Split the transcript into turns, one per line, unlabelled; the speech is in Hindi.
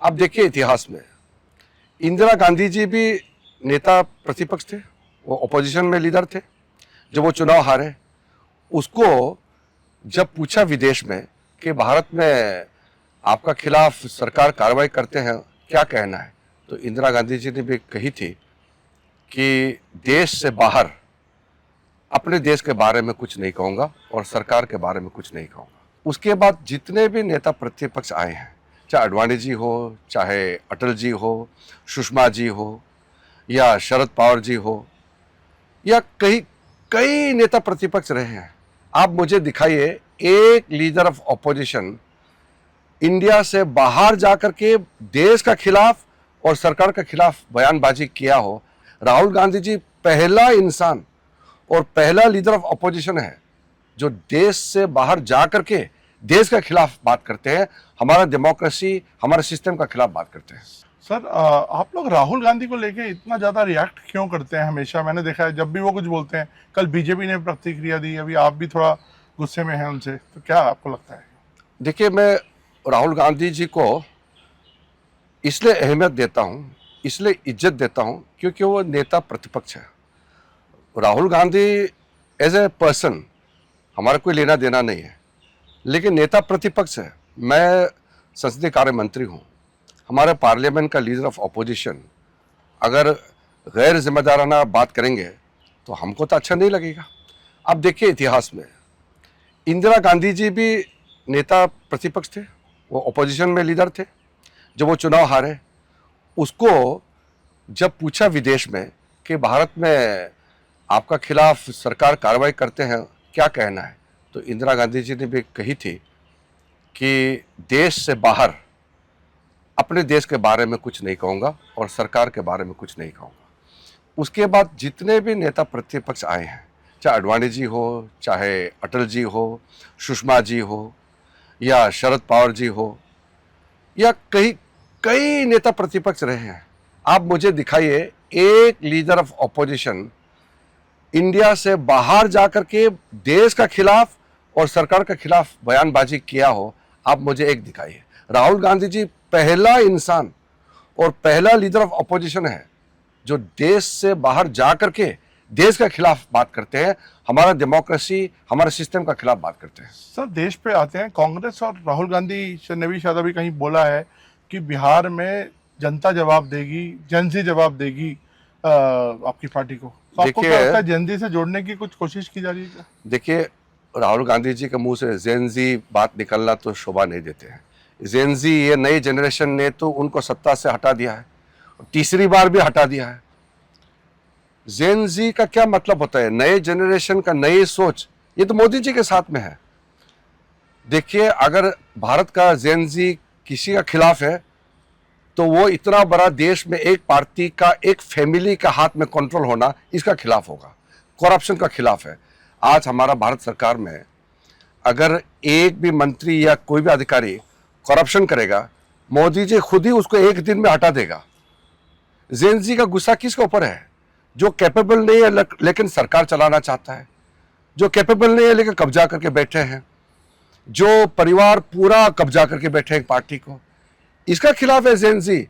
आप देखिए इतिहास में इंदिरा गांधी जी भी नेता प्रतिपक्ष थे, वो अपोजिशन में लीडर थे। जब वो चुनाव हारे, उसको जब पूछा विदेश में कि भारत में आपका खिलाफ सरकार कार्रवाई करते हैं, क्या कहना है, तो इंदिरा गांधी जी ने भी कही थी कि देश से बाहर अपने देश के बारे में कुछ नहीं कहूँगा और सरकार के बारे में कुछ नहीं कहूँगा। उसके बाद जितने भी नेता प्रतिपक्ष आए हैं, चाहे अडवाणी जी हो, चाहे अटल जी हो, सुषमा जी हो, या शरद पवार जी हो, या कई कई नेता प्रतिपक्ष रहे हैं। आप मुझे दिखाइए एक लीडर ऑफ ऑपोजिशन इंडिया से बाहर जाकर के देश का खिलाफ और सरकार के खिलाफ बयानबाजी किया हो। राहुल गांधी जी पहला इंसान और पहला लीडर ऑफ ऑपोजिशन है जो देश से बाहर जाकर के देश के खिलाफ बात करते हैं, हमारा डेमोक्रेसी, हमारे सिस्टम का खिलाफ बात करते हैं।
सर, आप लोग राहुल गांधी को लेके इतना ज्यादा रिएक्ट क्यों करते हैं? हमेशा मैंने देखा है जब भी वो कुछ बोलते हैं, कल बीजेपी ने प्रतिक्रिया दी, अभी आप भी थोड़ा गुस्से में हैं उनसे, तो क्या आपको लगता है?
देखिए, मैं राहुल गांधी जी को इसलिए अहमियत देता हूँ, इसलिए इज्जत देता हूँ क्योंकि वो नेता प्रतिपक्ष है। Rahul Gandhi as a person हमारा कोई लेना देना नहीं है, लेकिन नेता प्रतिपक्ष है। मैं संसदीय कार्य मंत्री हूँ। हमारे पार्लियामेंट का लीडर ऑफ अपोजिशन अगर गैर जिम्मेदाराना बात करेंगे तो हमको तो अच्छा नहीं लगेगा। अब देखिए इतिहास में इंदिरा गांधी जी भी नेता प्रतिपक्ष थे, वो अपोजिशन में लीडर थे। जब वो चुनाव हारे, उसको जब पूछा विदेश में कि भारत में आपका खिलाफ सरकार कार्रवाई करते हैं, क्या कहना है, तो इंदिरा गांधी जी ने भी कही थी कि देश से बाहर अपने देश के बारे में कुछ नहीं कहूँगा और सरकार के बारे में कुछ नहीं कहूँगा। उसके बाद जितने भी नेता प्रतिपक्ष आए हैं, चाहे अडवाणी जी हो, चाहे अटल जी हो, सुषमा जी हो, या शरद पवार जी हो, या कई कई नेता प्रतिपक्ष रहे हैं। आप मुझे दिखाइए एक लीडर ऑफ ऑपोजिशन इंडिया से बाहर जाकर के देश का खिलाफ और सरकार के खिलाफ बयानबाजी किया हो। आप मुझे एक दिखाइए। राहुल गांधी जी पहला इंसान और पहला लीडर ऑफ ऑपोजिशन है जो देश से बाहर जाकर के देश के खिलाफ बात करते हैं, हमारा डेमोक्रेसी, हमारे सिस्टम का खिलाफ बात करते हैं।
सर, देश पे आते हैं। कांग्रेस और राहुल गांधी ने भी शायद अभी कहीं बोला है कि बिहार में जनता जवाब देगी, जेनजी जवाब देगी आपकी पार्टी को। तो आपको क्या लगता है, जेनजी से जोड़ने की कुछ कोशिश की जा रही है क्या?
देखिए, राहुल गांधी जी के मुंह से जेनजी बात निकलना तो शोभा नहीं देते हैं। जेनजी, ये नई जनरेशन ने तो उनको सत्ता से हटा दिया है, तीसरी बार भी हटा दिया है। जेनजी का क्या मतलब होता है? नए जनरेशन का नई सोच, ये तो मोदी जी के साथ में है। देखिए, अगर भारत का जेनजी किसी का खिलाफ है तो वो इतना बड़ा देश में एक पार्टी का, एक फैमिली का हाथ में कंट्रोल होना, इसका खिलाफ होगा, करप्शन का खिलाफ है। आज हमारा भारत सरकार में अगर एक भी मंत्री या कोई भी अधिकारी करप्शन करेगा, मोदी जी खुद ही उसको एक दिन में हटा देगा। जेनजी का गुस्सा किसके ऊपर है? जो कैपेबल नहीं है लेकिन सरकार चलाना चाहता है, जो कैपेबल नहीं है लेकिन कब्जा करके बैठे हैं, जो परिवार पूरा कब्जा करके बैठे हैं एक पार्टी को, इसका खिलाफ है जेनजी।